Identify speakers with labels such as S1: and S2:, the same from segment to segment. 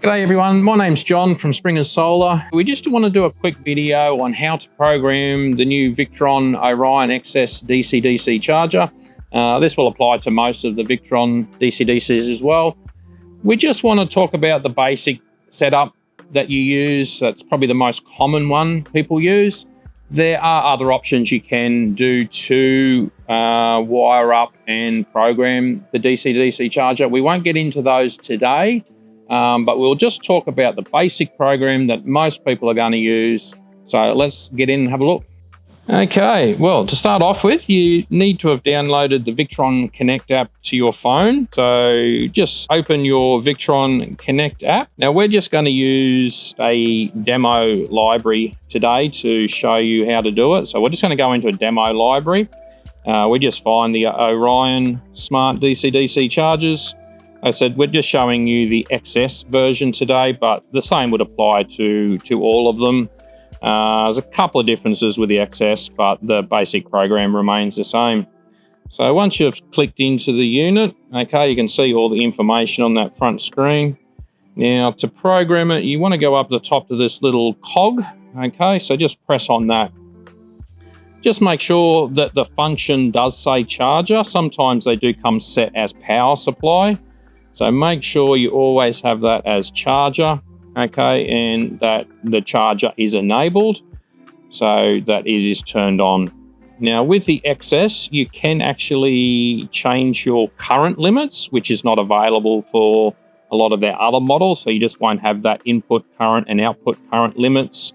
S1: G'day everyone, my name's John from Springers Solar. We just want to do a quick video on how to program the new Victron Orion DC-DC Charger. This will apply to most of the Victron DC-DCs as well. We just want to talk about the basic setup that you use. That's probably the most common one people use. There are other options you can do to wire up and program the DC-DC charger. We won't get into those today. But we'll just talk about the basic program that most people are going to use. So let's get in and have a look. Okay, well, to start off with, you need to have downloaded the VictonConnect app to your phone. So just open your VictonConnect app. Now, we're just going to use a demo library today to show you how to do it. So we're just going to go into a demo library. We just find the Orion Smart DC-DC Chargers. I said we're just showing you the XS version today, but the same would apply to all of them. There's a couple of differences with the XS, but the basic program remains the same. So once you've clicked into the unit, okay, you can see all the information on that front screen. Now to program it, you want to go up the top to this little cog, okay, so just press on that. Just make sure that the function does say charger. Sometimes they do come set as power supply. So make sure you always have that as charger, okay, and that the charger is enabled so that it is turned on. Now with the XS, you can actually change your current limits, which is not available for a lot of their other models. So you just won't have that input current and output current limits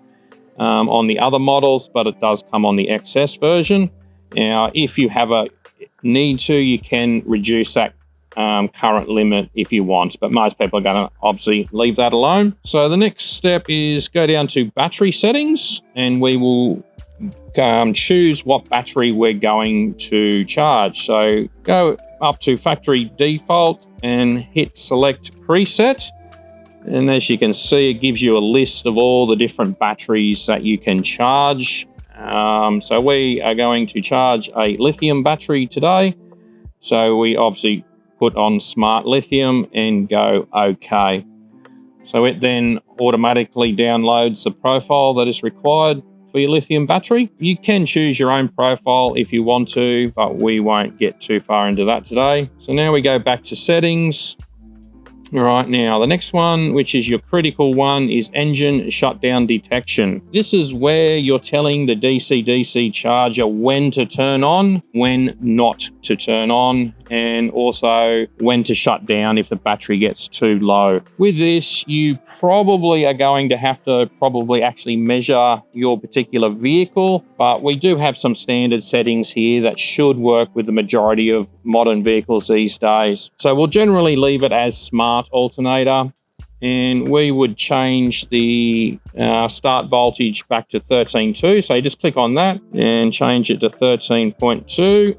S1: on the other models, but it does come on the XS version. Now, if you have a need to, you can reduce that current limit if you want, but most people are going to obviously leave that alone. So the next step is go down to battery settings, and we will choose what battery we're going to charge. So go up to factory default and hit select preset, and as you can see, it gives you a list of all the different batteries that you can charge. So we are going to charge a lithium battery today, so we obviously put on smart lithium and go OK. So it then automatically downloads the profile that is required for your lithium battery. You can choose your own profile if you want to, but we won't get too far into that today. So now we go back to settings. All right, now the next one, which is your critical one, is engine shutdown detection. This is where you're telling the DC-DC charger when to turn on, when not to turn on, and also when to shut down if the battery gets too low. With this, you probably are going to have to actually measure your particular vehicle, but we do have some standard settings here that should work with the majority of modern vehicles these days. So we'll generally leave it as smart alternator, and we would change the start voltage back to 13.2. So you just click on that and change it to 13.2.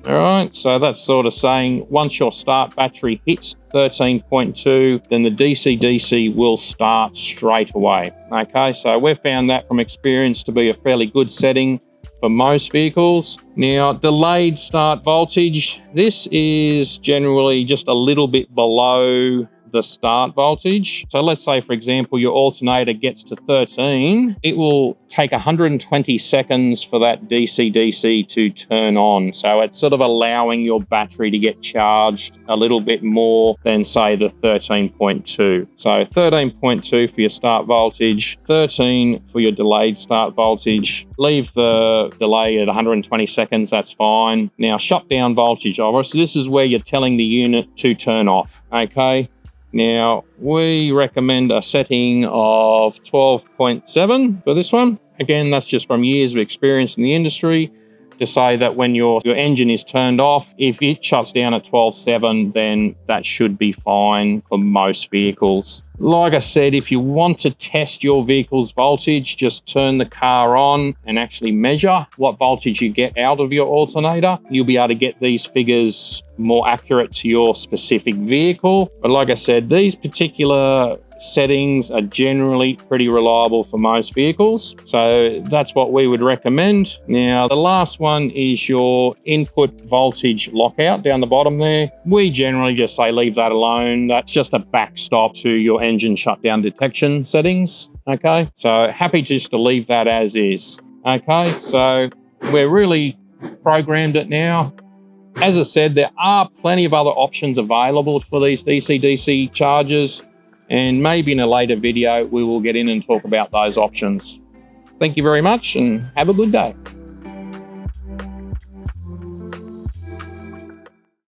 S1: All right, so that's sort of saying once your start battery hits 13.2, then the DC-DC will start straight away. Okay, so we've found that from experience to be a fairly good setting for most vehicles. Now, delayed start voltage, this is generally just a little bit below the start voltage. So let's say, for example, your alternator gets to 13, it will take 120 seconds for that DC-DC to turn on. So it's sort of allowing your battery to get charged a little bit more than, say, the 13.2. So 13.2 for your start voltage, 13 for your delayed start voltage. Leave the delay at 120 seconds, that's fine. Now, shutdown voltage, obviously, this is where you're telling the unit to turn off, okay? Now, we recommend a setting of 12.7 for this one. Again, that's just from years of experience in the industry to say that when your engine is turned off, if it shuts down at 12.7, then that should be fine for most vehicles. Like I said, if you want to test your vehicle's voltage, just turn the car on and actually measure what voltage you get out of your alternator. You'll be able to get these figures more accurate to your specific vehicle. But like I said, these particular settings are generally pretty reliable for most vehicles. So that's what we would recommend. Now, the last one is your input voltage lockout down the bottom there. We generally just say leave that alone. That's just a backstop to your engine shutdown detection settings. Okay, so happy just to leave that as is. Okay, so we're really programmed it now. As I said, there are plenty of other options available for these DC-DC chargers, and maybe in a later video we will get in and talk about those options. Thank you very much and have a good day.